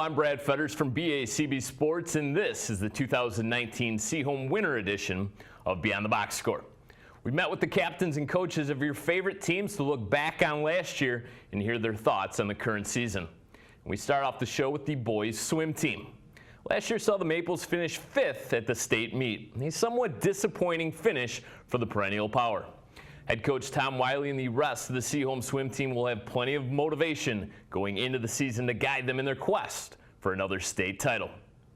I'm Brad Fetters from BACB Sports, and this is the 2019 Seaholm Winter Edition of Beyond the Box Score. We met with the captains and coaches of your favorite teams to look back on last year and hear their thoughts on the current season. We start off the show with the boys swim team. Last year saw the Maples finish 5th at the state meet, a somewhat disappointing finish for the perennial power. Head coach Tom Wiley and the rest of the Seaholm swim team will have plenty of motivation going into the season to guide them in their quest for another state title.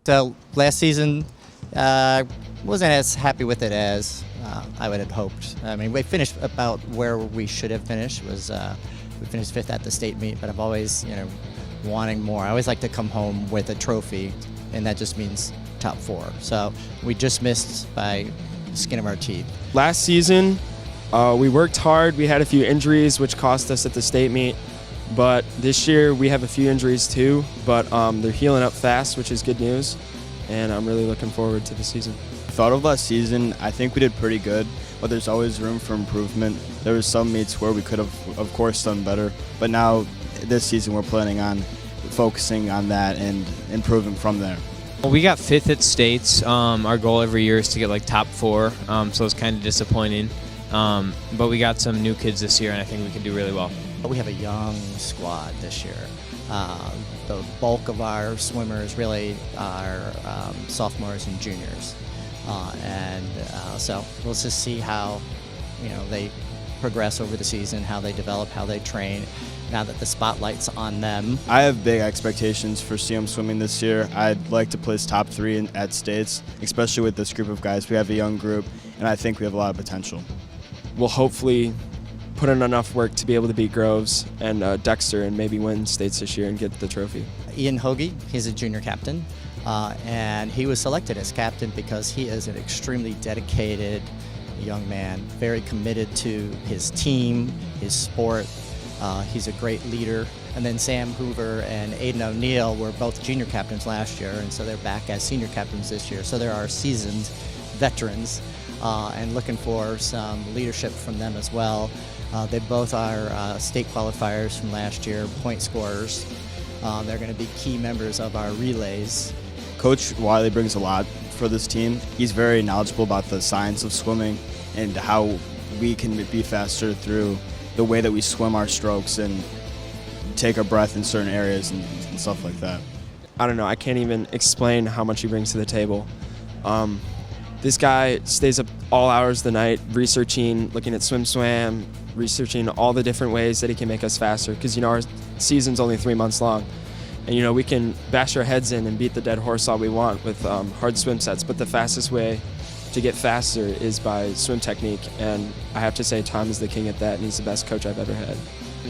So last season, wasn't as happy with it as I would have hoped. I mean, we finished about where we should have finished. We finished 5th at the state meet, but I'm always, wanting more. I always like to come home with a trophy, and that just means top 4. So we just missed by the skin of our teeth. Last season, we worked hard. We had a few injuries, which cost us at the state meet. But this year, we have a few injuries too, but they're healing up fast, which is good news. And I'm really looking forward to the season. Thought of last season, I think we did pretty good, but there's always room for improvement. There was some meets where we could have, of course, done better. But now, this season, we're planning on focusing on that and improving from there. We got 5th at states. Our goal every year is to get top 4, so it's kind of disappointing. But we got some new kids this year, and I think we can do really well. We have a young squad this year. The bulk of our swimmers really are sophomores and juniors. So we'll just see how they progress over the season, how they develop, how they train, now that the spotlight's on them. I have big expectations for Seaholm swimming this year. I'd like to place top 3 at states, especially with this group of guys. We have a young group, and I think we have a lot of potential. We'll hopefully put in enough work to be able to beat Groves and Dexter and maybe win states this year and get the trophy. Ian Hoagie, he's a junior captain, and he was selected as captain because he is an extremely dedicated young man, very committed to his team, his sport. He's a great leader. And then Sam Hoover and Aiden O'Neill were both junior captains last year, and so they're back as senior captains this year. So there are seasoned veterans, and looking for some leadership from them as well. They both are state qualifiers from last year, point scorers. They're going to be key members of our relays. Coach Wiley brings a lot for this team. He's very knowledgeable about the science of swimming and how we can be faster through the way that we swim our strokes and take our breath in certain areas and stuff like that. I don't know, I can't even explain how much he brings to the table. This guy stays up all hours of the night researching, looking at swim, researching all the different ways that he can make us faster, because our season's only 3 months long. And we can bash our heads in and beat the dead horse all we want with hard swim sets, but the fastest way to get faster is by swim technique, and I have to say Tom is the king at that, and he's the best coach I've ever had.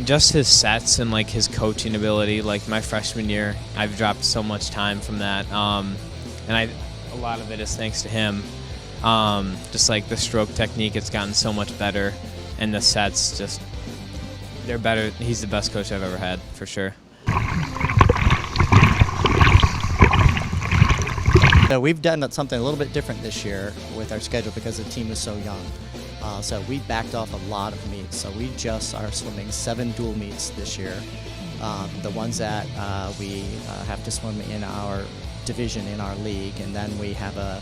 Just his sets and his coaching ability. My freshman year, I've dropped so much time from that, and a lot of it is thanks to him. Just the stroke technique, it's gotten so much better, and the sets they're better. He's the best coach I've ever had, for sure. So we've done something a little bit different this year with our schedule because the team is so young. So we backed off a lot of meets. So we just are swimming 7 dual meets this year. The ones that we have to swim in our division in our league, and then we have a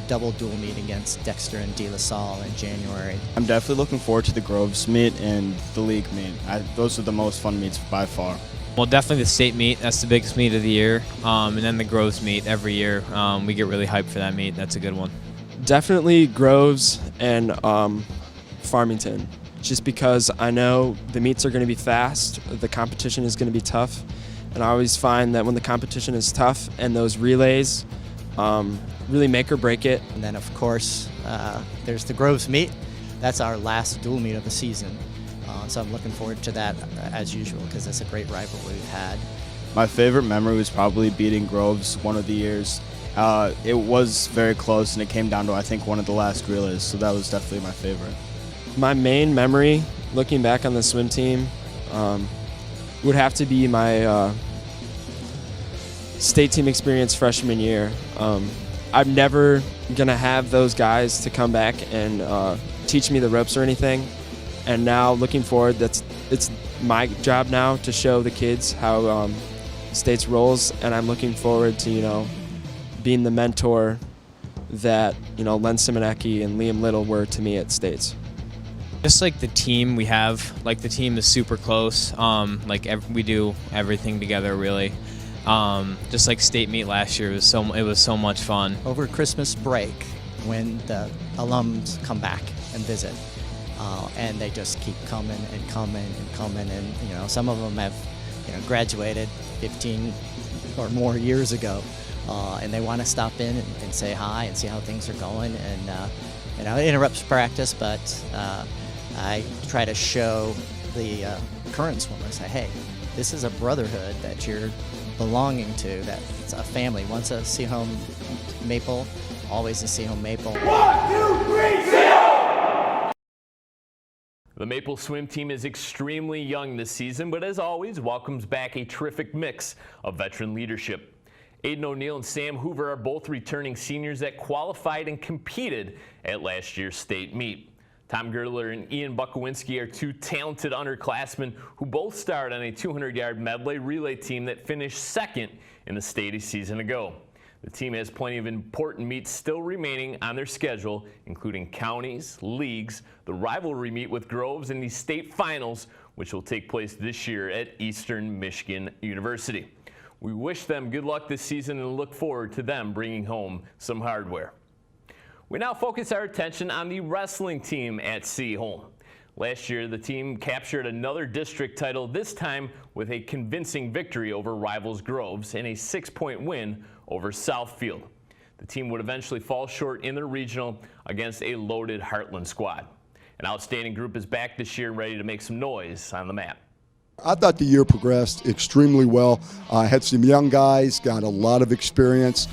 double dual meet against Dexter and De La Salle in January. I'm definitely looking forward to the Groves meet and the league meet. Those are the most fun meets by far. Well, definitely the state meet. That's the biggest meet of the year. And then the Groves meet every year. We get really hyped for that meet. That's a good one. Definitely Groves and Farmington, just because I know the meets are going to be fast, the competition is going to be tough, and I always find that when the competition is tough and those relays really make or break it. And then, of course, there's the Groves meet. That's our last dual meet of the season. So I'm looking forward to that as usual because it's a great rivalry we've had. My favorite memory was probably beating Groves one of the years. It was very close, and it came down to, I think, one of the last relays, so that was definitely my favorite. My main memory, looking back on the swim team, would have to be my state team experience freshman year. I'm never going to have those guys to come back and teach me the ropes or anything. And now, looking forward, it's my job now to show the kids how State's roles, and I'm looking forward to, being the mentor that, Len Simonecki and Liam Little were to me at State's. Just like the team we have, like the team is super close. We do everything together really. Just like state meet last year, it was so much fun. Over Christmas break, when the alums come back and visit, and they just keep coming and coming and coming, and some of them have graduated 15 or more years ago, and they want to stop in and say hi and see how things are going, and it interrupts practice, but I try to show the current swimmers, hey, this is a brotherhood that you're belonging to, that it's a family. Once a Seaholm Maple, always a Seaholm Maple. 1, 2, 3, Seaholm! The Maple swim team is extremely young this season, but as always, welcomes back a terrific mix of veteran leadership. Aiden O'Neill and Sam Hoover are both returning seniors that qualified and competed at last year's state meet. Tom Girdler and Ian Bukowinski are two talented underclassmen who both starred on a 200-yard medley relay team that finished second in the state a season ago. The team has plenty of important meets still remaining on their schedule, including counties, leagues, the rivalry meet with Groves, and the state finals, which will take place this year at Eastern Michigan University. We wish them good luck this season and look forward to them bringing home some hardware. We now focus our attention on the wrestling team at Seaholm. Last year, the team captured another district title, this time with a convincing victory over rivals Groves and a 6-point win over Southfield. The team would eventually fall short in the regional against a loaded Heartland squad. An outstanding group is back this year and ready to make some noise on the map. I thought the year progressed extremely well. I had some young guys, got a lot of experience,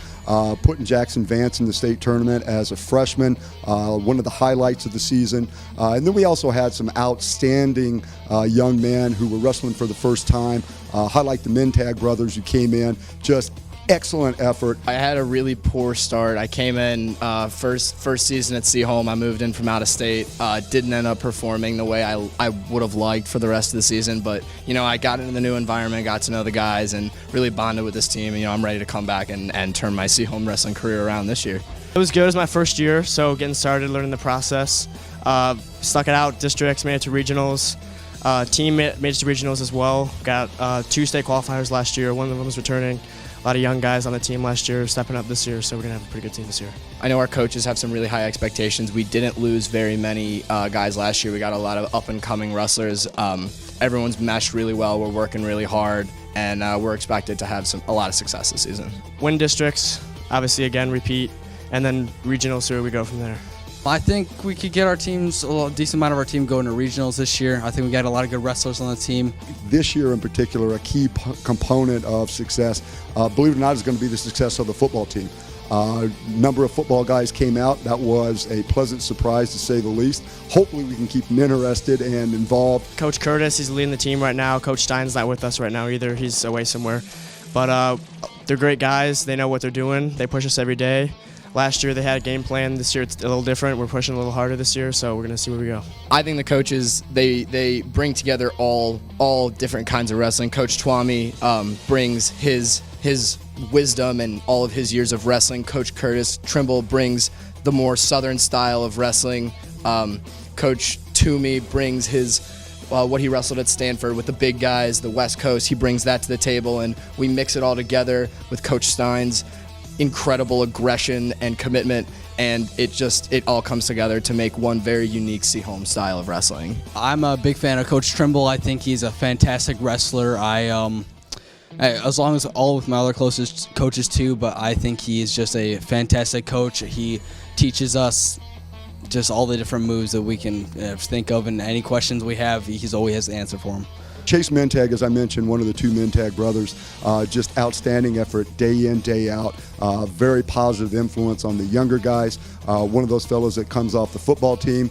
putting Jackson Vance in the state tournament as a freshman, one of the highlights of the season. And then we also had some outstanding young men who were wrestling for the first time. Highlight the Mentag brothers who came in, just excellent effort. I had a really poor start. I came in first season at Seaholm. I moved in from out of state. Didn't end up performing the way I would have liked for the rest of the season, but I got into the new environment, got to know the guys, and really bonded with this team. And, I'm ready to come back and turn my Seaholm wrestling career around this year. It was good. It was my first year, so getting started, learning the process. Stuck it out, districts, made it to regionals. Team made it to regionals as well. Got 2 state qualifiers last year. One of them was returning. A lot of young guys on the team last year, stepping up this year, so we're going to have a pretty good team this year. I know our coaches have some really high expectations. We didn't lose very many guys last year. We got a lot of up-and-coming wrestlers. Everyone's meshed really well. We're working really hard, and we're expected to have a lot of success this season. Win districts, obviously, again, repeat, and then regionals, so we go from there. I think we could get our teams, a decent amount of our team going to regionals this year. I think we got a lot of good wrestlers on the team. This year in particular, a key component of success, believe it or not, is going to be the success of the football team. Number of football guys came out. That was a pleasant surprise, to say the least. Hopefully we can keep them interested and involved. Coach Curtis, he's leading the team right now. Coach Stein's not with us right now either. He's away somewhere. But they're great guys. They know what they're doing. They push us every day. Last year they had a game plan. This year it's a little different. We're pushing a little harder this year, so we're going to see where we go. I think the coaches, they bring together all different kinds of wrestling. Coach Twami brings his wisdom and all of his years of wrestling. Coach Curtis Trimble brings the more southern style of wrestling. Coach Toomey brings his what he wrestled at Stanford with the big guys, the West Coast. He brings that to the table, and we mix it all together with Coach Stein's incredible aggression and commitment, and it all comes together to make one very unique Seaholm style of wrestling. I'm a big fan of Coach Trimble. I think he's a fantastic wrestler. As long as all of my other closest coaches too, but I think he is just a fantastic coach. He teaches us just all the different moves that we can think of, and any questions we have, he's always has the answer for them. Chase Mentag, as I mentioned, one of the 2 Mentag brothers, just outstanding effort day in, day out. Very positive influence on the younger guys. One of those fellows that comes off the football team.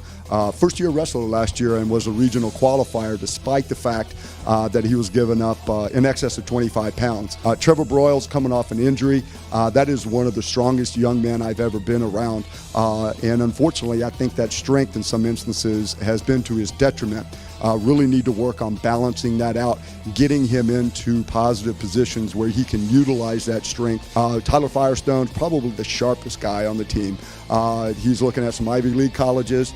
First-year wrestler last year and was a regional qualifier despite the fact that he was given up in excess of 25 pounds. Trevor Broyles coming off an injury. That is one of the strongest young men I've ever been around. And unfortunately, I think that strength in some instances has been to his detriment. really need to work on balancing that out, getting him into positive positions where he can utilize that strength. Tyler Firestone's probably the sharpest guy on the team. He's looking at some Ivy League colleges,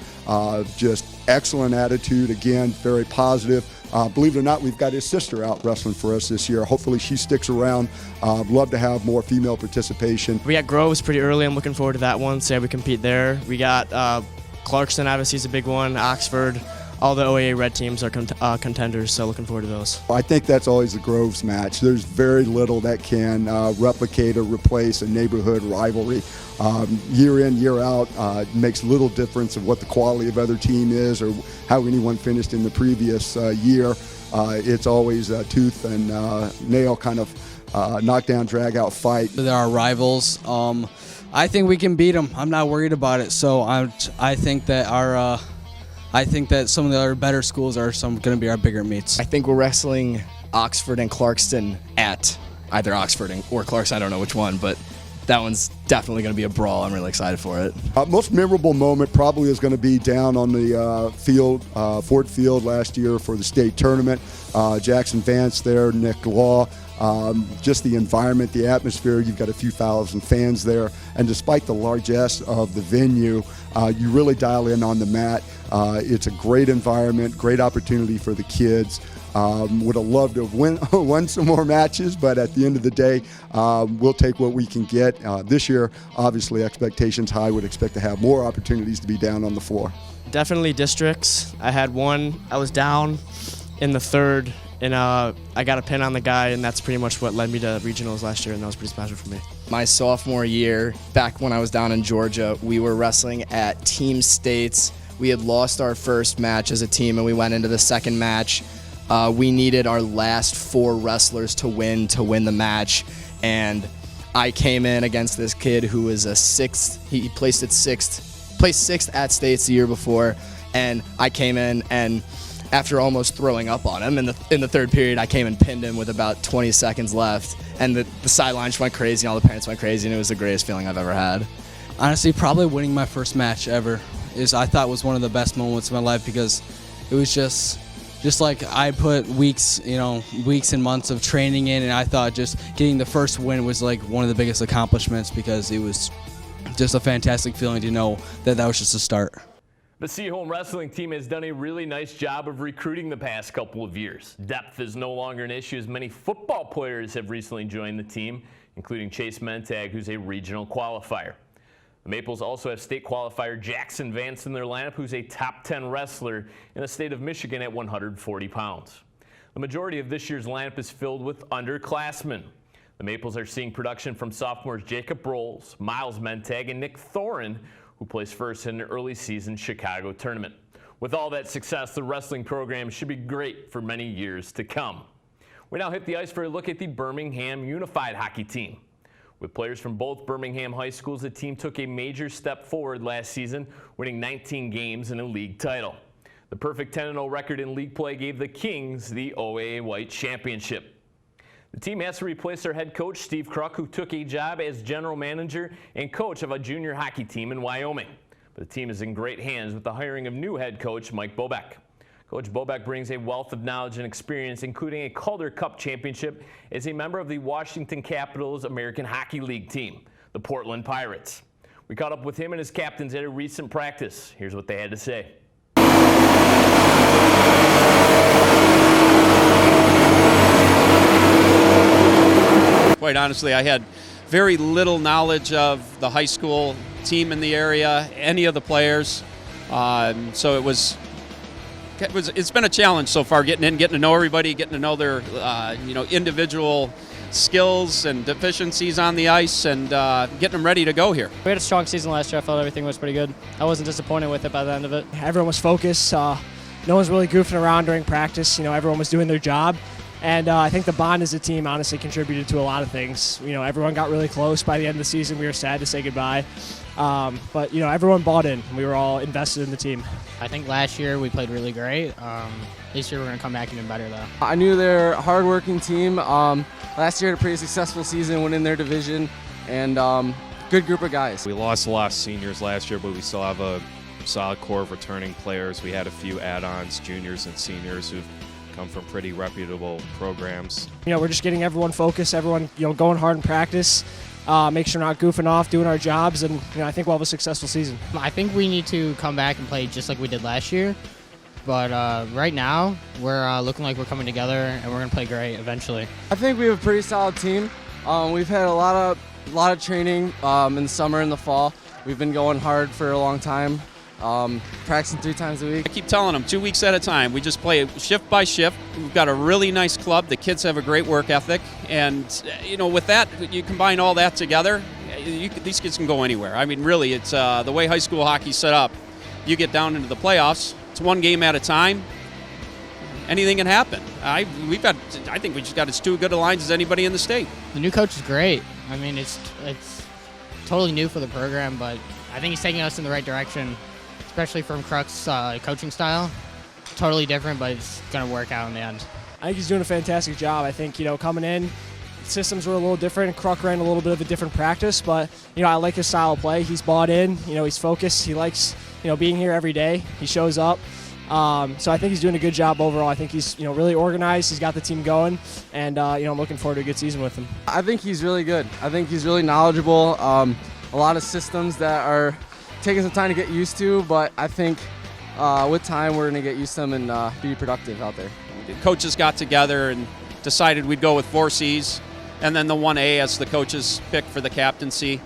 just excellent attitude, again, very positive. Believe it or not, we've got his sister out wrestling for us this year. Hopefully she sticks around. Love to have more female participation. We got Groves pretty early. I'm looking forward to that one. See how we compete there. We got Clarkston, obviously, is a big one. Oxford. All the OAA red teams are contenders, so looking forward to those. I think that's always the Groves match. There's very little that can replicate or replace a neighborhood rivalry. Year in, year out, makes little difference of what the quality of other team is or how anyone finished in the previous year. It's always a tooth and nail kind of knockdown, drag out fight. There are rivals. I think we can beat them. I'm not worried about it. So I think that some of the other better schools are going to be our bigger meets. I think we're wrestling Oxford and Clarkston at either Oxford or Clarkston. I don't know which one, but that one's definitely going to be a brawl. I'm really excited for it. Most memorable moment probably is going to be down on the field, Ford Field last year for the state tournament. Jackson Vance there, Nick Law. Just the environment, the atmosphere, you've got a few thousand fans there, and despite the largesse of the venue, you really dial in on the mat. It's a great environment, great opportunity for the kids. Would have loved to have won some more matches, but at the end of the day, we'll take what we can get. This year, obviously, expectations high. Would expect to have more opportunities to be down on the floor. Definitely districts. I had one. I was down in the third, and I got a pin on the guy, and that's pretty much what led me to regionals last year, and that was pretty special for me. My sophomore year, back when I was down in Georgia, we were wrestling at team states. We had lost our first match as a team, and we went into the second match. We needed our last 4 wrestlers to win the match, and I came in against this kid who was a 6th. He placed 6th at states the year before, and I came in and after almost throwing up on him in the third period, I came and pinned him with about 20 seconds left, and the sidelines went crazy and all the parents went crazy, and it was the greatest feeling I've ever had. Honestly, probably winning my first match ever I thought was one of the best moments of my life, because it was just like I put weeks and months of training in, and I thought just getting the first win was like one of the biggest accomplishments, because it was just a fantastic feeling to know that was just a start. The Seaholm wrestling team has done a really nice job of recruiting the past couple of years. Depth is no longer an issue, as many football players have recently joined the team, including Chase Mentag, who's a regional qualifier. The Maples also have state qualifier Jackson Vance in their lineup, who's a top 10 wrestler in the state of Michigan at 140 pounds. The majority of this year's lineup is filled with underclassmen. The Maples are seeing production from sophomores Jacob Rolls, Miles Mentag, and Nick Thorin, who placed first in an early season Chicago tournament. With all that success, the wrestling program should be great for many years to come. We now hit the ice for a look at the Birmingham Unified hockey team. With players from both Birmingham high schools, the team took a major step forward last season, winning 19 games and a league title. The perfect 10-0 record in league play gave the Kings the OAA White Championship. The team has to replace their head coach, Steve Kruk, who took a job as general manager and coach of a junior hockey team in Wyoming. But the team is in great hands with the hiring of new head coach Mike Bobek. Coach Bobek brings a wealth of knowledge and experience, including a Calder Cup championship as a member of the Washington Capitals American Hockey League team, the Portland Pirates. We caught up with him and his captains at a recent practice. Here's what they had to say. Quite honestly, I had very little knowledge of the high school team in the area, any of the players, so it's been a challenge so far, getting to know everybody, getting to know their individual skills and deficiencies on the ice, and getting them ready to go here. We had a strong season last year. I felt everything was pretty good. I wasn't disappointed with it by the end of it. Everyone was focused. No one was really goofing around during practice. Everyone was doing their job. And I think the bond as a team honestly contributed to a lot of things. Everyone got really close by the end of the season. We were sad to say goodbye. But everyone bought in. We were all invested in the team. I think last year we played really great. This year we're going to come back even better, though. I knew they're a hard-working team. Last year had a pretty successful season, winning their division, and good group of guys. We lost a lot of seniors last year, but we still have a solid core of returning players. We had a few add-ons, juniors and seniors who've come from pretty reputable programs. We're just getting everyone focused, everyone going hard in practice, make sure we're not goofing off, doing our jobs, and I think we'll have a successful season. I think we need to come back and play just like we did last year. But right now, we're looking like we're coming together, and we're going to play great eventually. I think we have a pretty solid team. We've had a lot of training in the summer and the fall. We've been going hard for a long time, practicing 3 times a week. I keep telling them 2 weeks at a time. We just play shift by shift. We've got a really nice club. The kids have a great work ethic. And, with that, you combine all that together, these kids can go anywhere. I mean, really, it's the way high school hockey's set up. You get down into the playoffs, it's 1 game at a time. Anything can happen. I think we just got as 2 good lines as anybody in the state. The new coach is great. I mean, it's totally new for the program, but I think he's taking us in the right direction, especially from Kruk's coaching style. Totally different, but it's going to work out in the end. I think he's doing a fantastic job. I think, coming in, systems were a little different. Kruk ran a little bit of a different practice, but, I like his style of play. He's bought in, he's focused. He likes, being here every day. He shows up. So I think he's doing a good job overall. I think he's really organized. He's got the team going, and I'm looking forward to a good season with him. I think he's really good. I think he's really knowledgeable. A lot of systems that are taking some time to get used to, but I think with time we're going to get used to them and be productive out there. The coaches got together and decided we'd go with 4 Cs, and then the 1A as the coaches picked for the captaincy.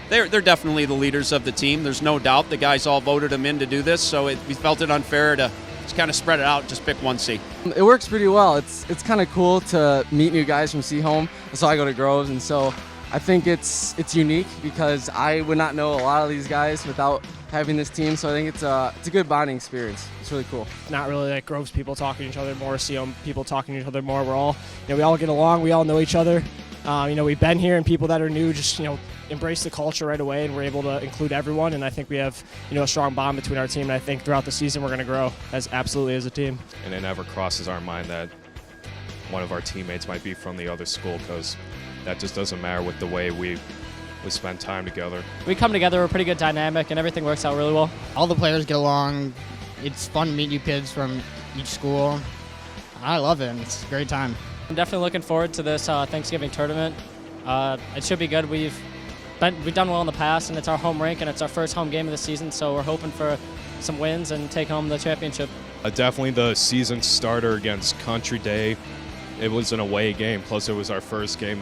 They're definitely the leaders of the team. There's no doubt. The guys all voted them in to do this, so we felt it unfair to just kind of spread it out, just pick 1C. It works pretty well. It's kind of cool to meet new guys from Seaholm. So I go to Groves, and so I think it's unique because I would not know a lot of these guys without having this team. So I think it's a good bonding experience. It's really cool. Not really like Groves people talking to each other more, Seaholm people talking to each other more. We're all, we all get along. We all know each other. We've been here, and people that are new just, embrace the culture right away, and we're able to include everyone. And I think we have, a strong bond between our team. And I think throughout the season we're going to grow as a team. And it never crosses our mind that one of our teammates might be from the other school, because that just doesn't matter with the way we spend time together. We come together, we're a pretty good dynamic, and everything works out really well. All the players get along. It's fun to meet new kids from each school. I love it. It's a great time. I'm definitely looking forward to this Thanksgiving tournament. It should be good. We've done well in the past, and it's our home rink, and it's our first home game of the season, so we're hoping for some wins and take home the championship. Definitely the season starter against Country Day. It was an away game, plus it was our first game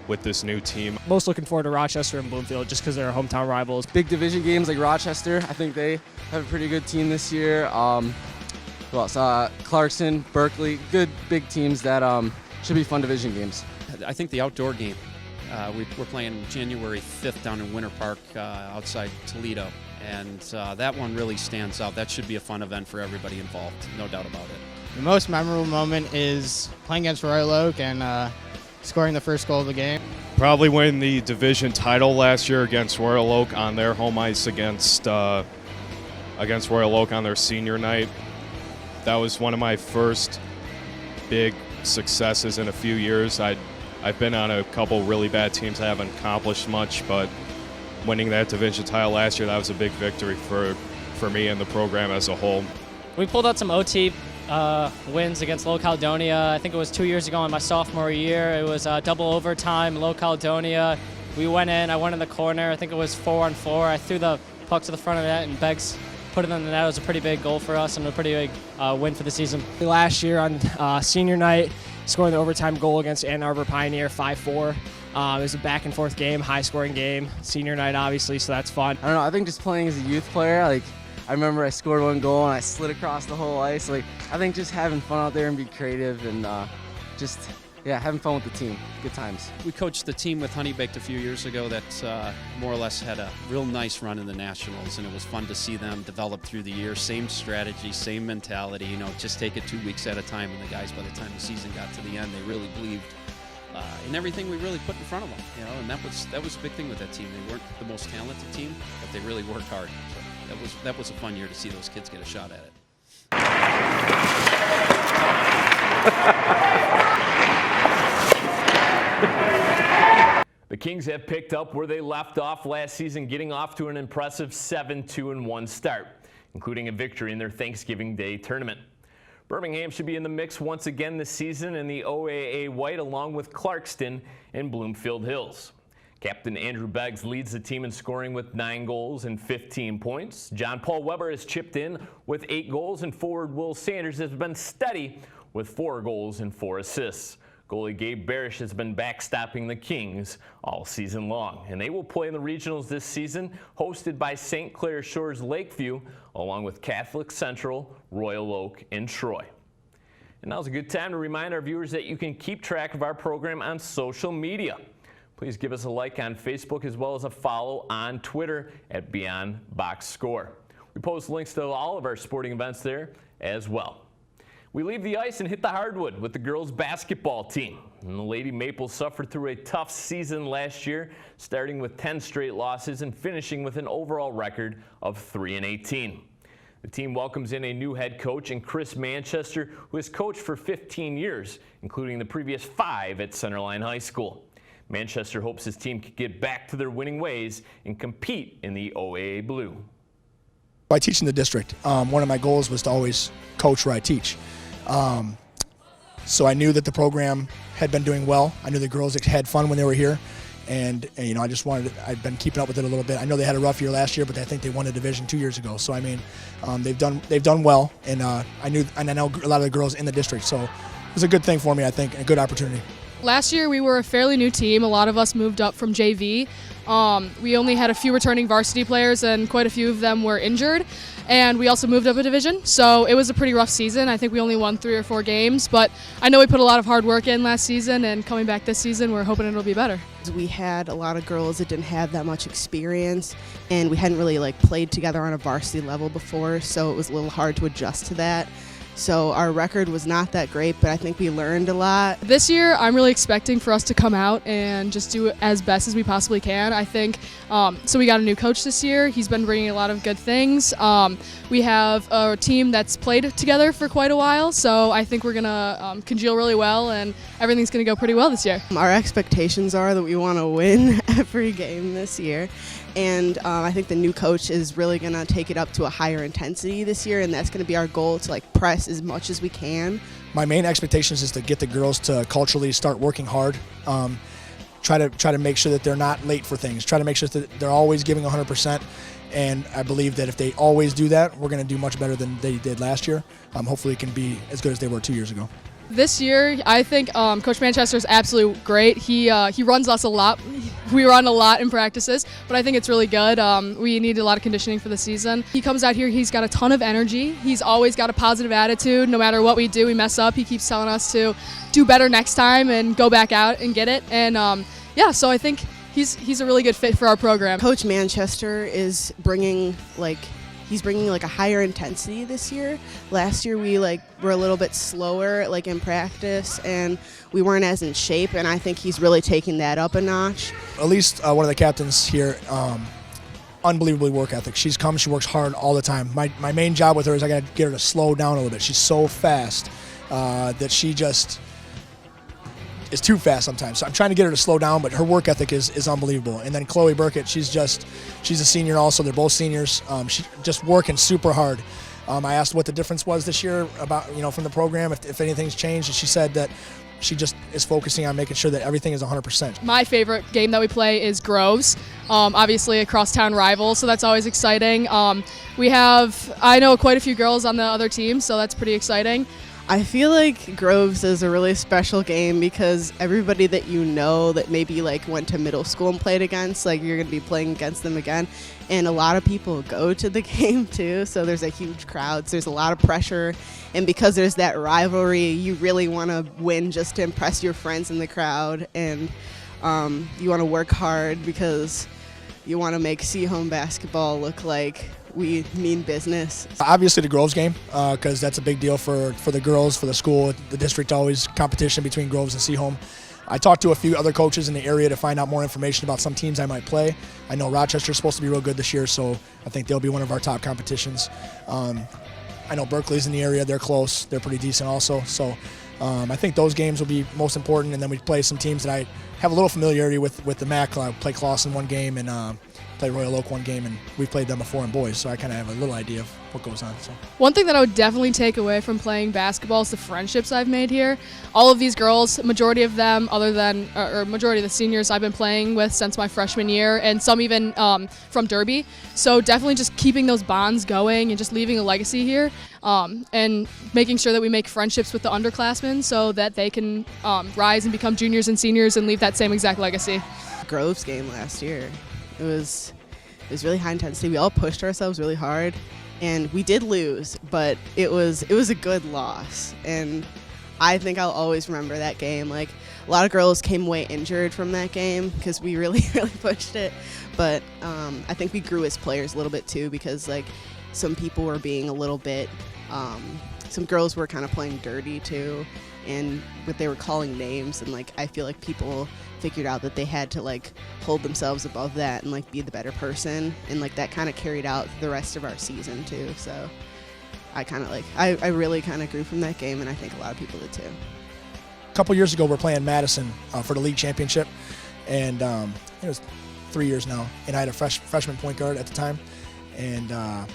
with this new team. Most looking forward to Rochester and Bloomfield just because they're our hometown rivals. Big division games like Rochester, I think they have a pretty good team this year. Who else? Clarkson, Berkeley, good big teams that should be fun division games. I think the outdoor game, we're playing January 5th down in Winter Park outside Toledo, and that one really stands out. That should be a fun event for everybody involved, no doubt about it. The most memorable moment is playing against Royal Oak and scoring the first goal of the game. Probably winning the division title last year against Royal Oak on their home ice against Royal Oak on their senior night. That was one of my first big successes in a few years. I've been on a couple really bad teams. I haven't accomplished much, but winning that division title last year, that was a big victory for me and the program as a whole. We pulled out some OT wins against Low Caledonia. I think it was 2 years ago in my sophomore year. It was double overtime, Low Caledonia. We went in, I went in the corner. I think it was 4-on-4. I threw the puck to the front of the net, and Beggs put it in the net. It was a pretty big goal for us and a pretty big win for the season. Last year on senior night, scoring the overtime goal against Ann Arbor Pioneer 5-4. It was a back-and-forth game, high-scoring game. Senior night, obviously, so that's fun. I don't know, I think just playing as a youth player, I remember I scored 1 goal and I slid across the whole ice. I think just having fun out there and be creative and having fun with the team. Good times. We coached the team with Honey Baked a few years ago that more or less had a real nice run in the Nationals, and it was fun to see them develop through the year. Same strategy, same mentality, just take it 2 weeks at a time. And the guys, by the time the season got to the end, they really believed in everything we really put in front of them. And that was a big thing with that team. They weren't the most talented team, but they really worked hard. So that was a fun year to see those kids get a shot at it. The The Kings have picked up where they left off last season, getting off to an impressive 7-2-1 start, including a victory in their Thanksgiving Day tournament. Birmingham should be in the mix once again this season in the OAA White, along with Clarkston and Bloomfield Hills. Captain Andrew Beggs leads the team in scoring with 9 goals and 15 points. John Paul Weber has chipped in with 8 goals, and forward Will Sanders has been steady with 4 goals and 4 assists. Goalie Gabe Barish has been backstopping the Kings all season long, and they will play in the regionals this season, hosted by St. Clair Shores Lakeview, along with Catholic Central, Royal Oak, and Troy. And now's a good time to remind our viewers that you can keep track of our program on social media. Please give us a like on Facebook as well as a follow on Twitter at Beyond BoxScore. We post links to all of our sporting events there as well. We leave the ice and hit the hardwood with the girls basketball team. And the Lady Maples suffered through a tough season last year, starting with 10 straight losses and finishing with an overall record of 3-18. The team welcomes in a new head coach in Chris Manchester, who has coached for 15 years, including the previous 5 at Centerline High School. Manchester hopes his team can get back to their winning ways and compete in the OAA Blue. By teaching the district, one of my goals was to always coach where I teach. So I knew that the program had been doing well. I knew the girls had fun when they were here, and you know, I've been keeping up with it a little bit. I know they had a rough year last year, but I think they won a division 2 years ago. So I mean, they've done well, and I know a lot of the girls in the district. So it was a good thing for me, I think, a good opportunity. Last year we were a fairly new team. A lot of us moved up from JV. We only had a few returning varsity players, and quite a few of them were injured. And we also moved up a division, so it was a pretty rough season. I think we only won 3 or 4 games, but I know we put a lot of hard work in last season, and coming back this season, we're hoping it'll be better. We had a lot of girls that didn't have that much experience, and we hadn't really played together on a varsity level before, so it was a little hard to adjust to that. So our record was not that great, but I think we learned a lot. This year, I'm really expecting for us to come out and just do it as best as we possibly can. I think, so we got a new coach this year. He's been bringing a lot of good things. We have a team that's played together for quite a while, so I think we're going to congeal really well, and everything's going to go pretty well this year. Our expectations are that we want to win every game this year. And I think the new coach is really going to take it up to a higher intensity this year, and that's going to be our goal, to press as much as we can. My main expectations is to get the girls to culturally start working hard. Try to make sure that they're not late for things. Try to make sure that they're always giving 100%. And I believe that if they always do that, we're going to do much better than they did last year. Hopefully it can be as good as they were 2 years ago. This year, I think Coach Manchester is absolutely great. He runs us a lot. We run a lot in practices, but I think it's really good. We need a lot of conditioning for the season. He comes out here, he's got a ton of energy. He's always got a positive attitude. No matter what we do, we mess up. He keeps telling us to do better next time and go back out and get it. And yeah, so I think he's a really good fit for our program. Coach Manchester is bringing he's bringing a higher intensity this year. Last year we were a little bit slower in practice, and we weren't as in shape, and I think he's really taking that up a notch. At least one of the captains here, unbelievably work ethic. She works hard all the time. My main job with her is I got to get her to slow down a little bit. She's so fast that she just is too fast sometimes. So I'm trying to get her to slow down, but her work ethic is unbelievable. And then Chloe Burkett, she's a senior also. They're both seniors. She's just working super hard. I asked what the difference was this year about, from the program, if anything's changed, and she said that she just is focusing on making sure that everything is 100%. My favorite game that we play is Groves, obviously a crosstown rival, so that's always exciting. I know quite a few girls on the other team, so that's pretty exciting. I feel like Groves is a really special game because everybody that you know that maybe went to middle school and played against, you're going to be playing against them again. And a lot of people go to the game too, so there's a huge crowd, so there's a lot of pressure. And because there's that rivalry, you really want to win just to impress your friends in the crowd. And you want to work hard because you want to make Seaholm basketball look like we mean business. Obviously the Groves game, because that's a big deal for the girls, for the school, the district, always competition between Groves and Seaholm. I talked to a few other coaches in the area to find out more information about some teams I might play. I know Rochester's supposed to be real good this year, so I think they'll be one of our top competitions. I know Berkeley's in the area. They're close. They're pretty decent also. So I think those games will be most important, and then we play some teams that I have a little familiarity with the MAC. I play Clawson one game and play Royal Oak one game, and we've played them before in boys, so I kind of have a little idea of what goes on. So one thing that I would definitely take away from playing basketball is the friendships I've made here. All of these girls, majority of them, majority of the seniors I've been playing with since my freshman year, and some even from Derby. So definitely just keeping those bonds going and just leaving a legacy here, and making sure that we make friendships with the underclassmen so that they can rise and become juniors and seniors and leave that same exact legacy. Groves game last year, it was really high intensity. We all pushed ourselves really hard, and we did lose, but it was a good loss, and I think I'll always remember that game. Like, a lot of girls came away injured from that game because we really pushed it, but I think we grew as players a little bit too, because like some people were being a little bit some girls were kind of playing dirty too, and they were calling names, and like I feel like people figured out that they had to like hold themselves above that and like be the better person, and like that kind of carried out the rest of our season too. So I kind of I really kind of grew from that game, and I think a lot of people did too. A couple years ago, we're playing Madison for the league championship, and it was 3 years now, and I had a freshman point guard at the time, and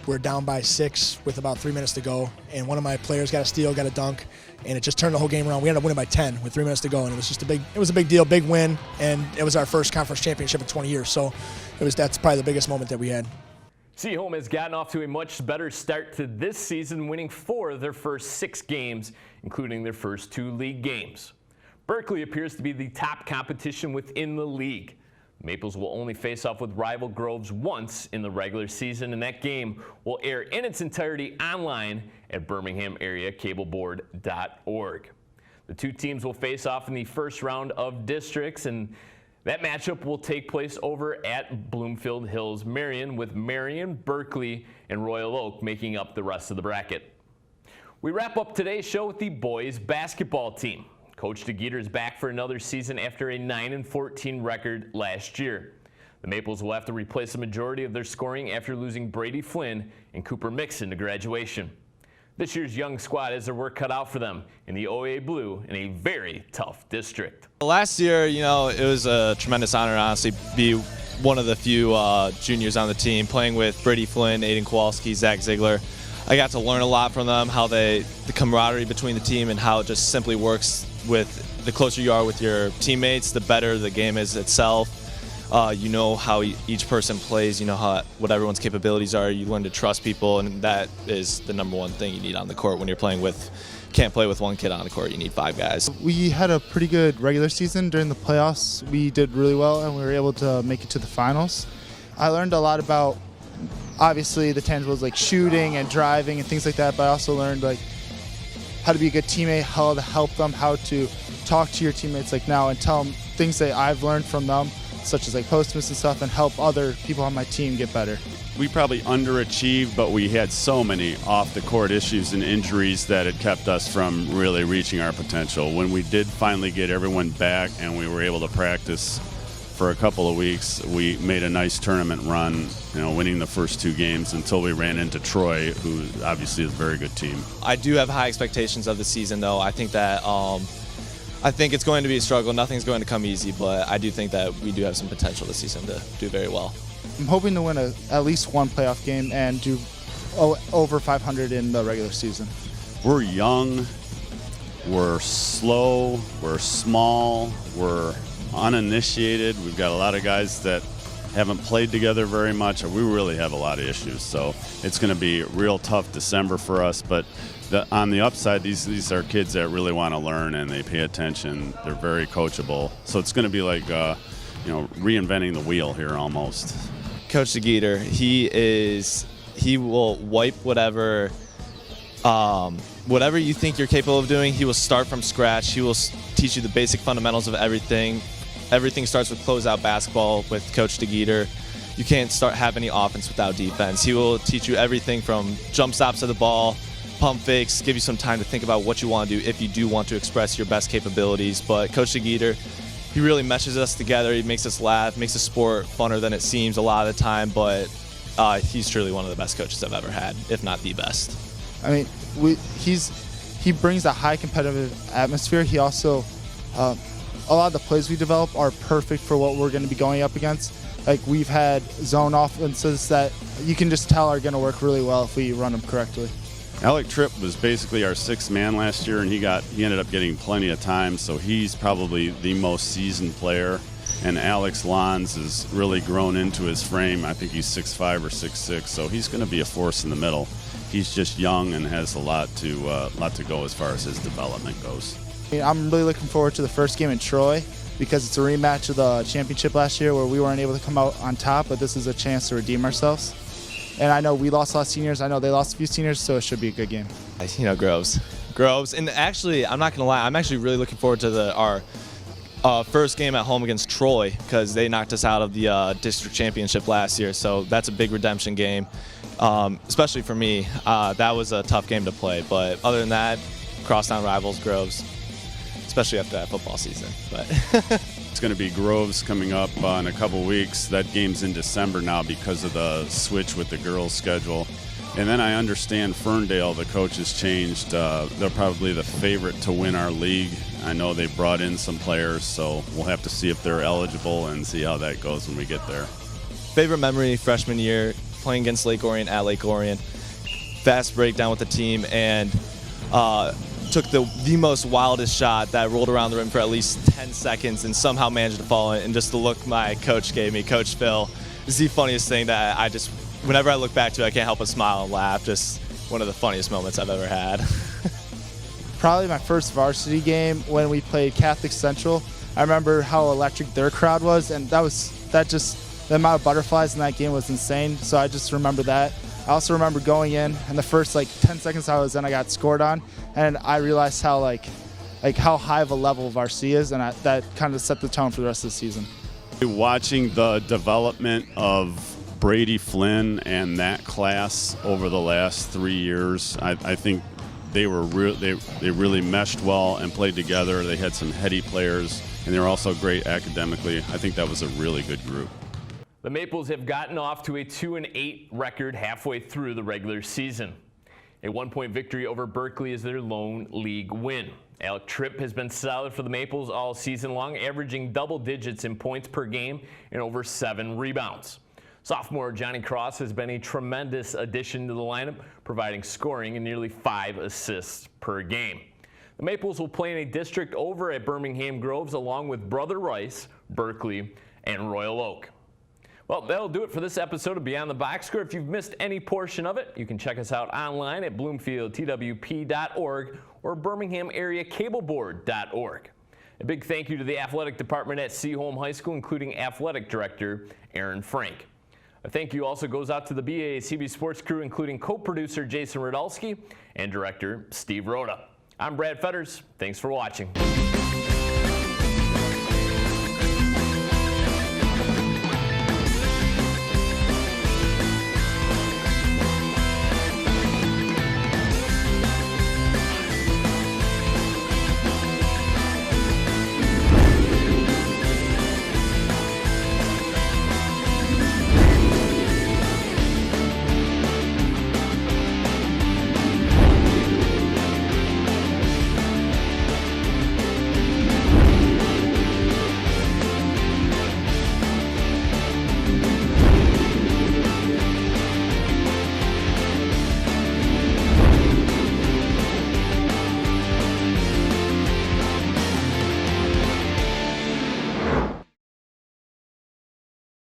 we're down by 6 with about 3 minutes to go, and one of my players got a steal, got a dunk, and it just turned the whole game around. We ended up winning by 10 with 3 minutes to go, and it was just a big deal, big win, and it was our first conference championship in 20 years. So that's probably the biggest moment that we had. Seaholm has gotten off to a much better start to this season, winning 4 of their first 6 games, including their first 2 league games. Berkeley appears to be the top competition within the league. Maples will only face off with rival Groves once in the regular season, and that game will air in its entirety online at birminghamareacableBoard.org. The 2 teams will face off in the first round of districts, and that matchup will take place over at Bloomfield Hills Marion, with Marion, Berkeley, and Royal Oak making up the rest of the bracket. We wrap up today's show with the boys basketball team. Coach DeGeeter is back for another season after a 9-14 record last year. The Maples will have to replace the majority of their scoring after losing Brady Flynn and Cooper Mixon to graduation. This year's young squad has their work cut out for them in the OA Blue in a very tough district. Last year, it was a tremendous honor, honestly, be one of the few juniors on the team, playing with Brady Flynn, Aiden Kowalski, Zach Ziegler. I got to learn a lot from them, how the camaraderie between the team and how it just simply works. With the closer you are with your teammates, the better the game is itself. You know how each person plays, you know what everyone's capabilities are. You learn to trust people, and that is the number one thing you need on the court when you're playing with. Can't play with one kid on the court. You need 5 guys. We had a pretty good regular season. During the playoffs, we did really well, and we were able to make it to the finals. I learned a lot about, obviously, the tangibles like shooting and driving and things like that, but I also learned how to be a good teammate, how to help them, how to talk to your teammates now and tell them things that I've learned from them, such as post-miss and stuff, and help other people on my team get better. We probably underachieved, but we had so many off-the-court issues and injuries that it kept us from really reaching our potential. When we did finally get everyone back and we were able to practice for a couple of weeks, we made a nice tournament run, winning the first 2 games until we ran into Troy, who obviously is a very good team. I do have high expectations of the season, though. I think that I think it's going to be a struggle. Nothing's going to come easy, but I do think that we do have some potential this season to do very well. I'm hoping to win at least 1 playoff game and do over 500 in the regular season. We're young, we're slow, we're small, we're uninitiated. We've got a lot of guys that haven't played together very much. We really have a lot of issues, so it's going to be a real tough December for us. But on the upside, these are kids that really want to learn and they pay attention. They're very coachable, so it's going to be like reinventing the wheel here almost. Coach DeGeeter, he will wipe whatever you think you're capable of doing. He will start from scratch. He will teach you the basic fundamentals of everything. Everything starts with closeout basketball with Coach DeGeeter. You can't have any offense without defense. He will teach you everything from jump stops of the ball, pump fakes, give you some time to think about what you want to do if you do want to express your best capabilities. But Coach DeGeeter, he really meshes us together. He makes us laugh, makes the sport funner than it seems a lot of the time. But he's truly one of the best coaches I've ever had, if not the best. I mean, he brings a high competitive atmosphere. He also, a lot of the plays we develop are perfect for what we're going to be going up against. Like, we've had zone offenses that you can just tell are going to work really well if we run them correctly. Alec Tripp was basically our sixth man last year, and he ended up getting plenty of time, so he's probably the most seasoned player. And Alex Lons has really grown into his frame. I think he's 6'5" or 6'6", so he's going to be a force in the middle. He's just young and has a lot to go as far as his development goes. I'm really looking forward to the first game in Troy because it's a rematch of the championship last year where we weren't able to come out on top, but this is a chance to redeem ourselves. And I know we lost a lot of seniors. I know they lost a few seniors, so it should be a good game. You know, Groves. And actually, I'm not going to lie, I'm actually really looking forward to our first game at home against Troy because they knocked us out of the district championship last year. So that's a big redemption game, especially for me. That was a tough game to play. But other than that, crosstown rivals, Groves, especially after that football season. But it's going to be Groves coming up in a couple weeks. That game's in December now because of the switch with the girls' schedule. And then I understand Ferndale, the coach has changed. They're probably the favorite to win our league. I know they brought in some players, so we'll have to see if they're eligible and see how that goes when we get there. Favorite memory freshman year, playing against Lake Orion at Lake Orion. Fast breakdown with the team and took the most wildest shot that rolled around the rim for at least 10 seconds and somehow managed to fall in. And just the look my coach gave me, Coach Phil, is the funniest thing that whenever I look back to it, I can't help but smile and laugh. Just one of the funniest moments I've ever had. Probably my first varsity game when we played Catholic Central. I remember how electric their crowd was, and the amount of butterflies in that game was insane. So I just remember that. I also remember going in, and the first 10 seconds I was in, I got scored on, and I realized how how high of a level varsity is, and that kind of set the tone for the rest of the season. Watching the development of Brady Flynn and that class over the last 3 years, I think they really meshed well and played together. They had some heady players, and they were also great academically. I think that was a really good group. The Maples have gotten off to a 2-8 record halfway through the regular season. A 1-point victory over Berkeley is their lone league win. Alec Tripp has been solid for the Maples all season long, averaging double digits in points per game and over 7 rebounds. Sophomore Johnny Cross has been a tremendous addition to the lineup, providing scoring and nearly 5 assists per game. The Maples will play in a district over at Birmingham Groves along with Brother Rice, Berkeley, and Royal Oak. Well, that'll do it for this episode of Beyond the Box Score. If you've missed any portion of it, you can check us out online at bloomfieldtwp.org or birminghamareacableboard.org. A big thank you to the athletic department at Seaholm High School, including athletic director Aaron Frank. A thank you also goes out to the BACB Sports crew, including co-producer Jason Radulski and director Steve Rhoda. I'm Brad Fetters. Thanks for watching.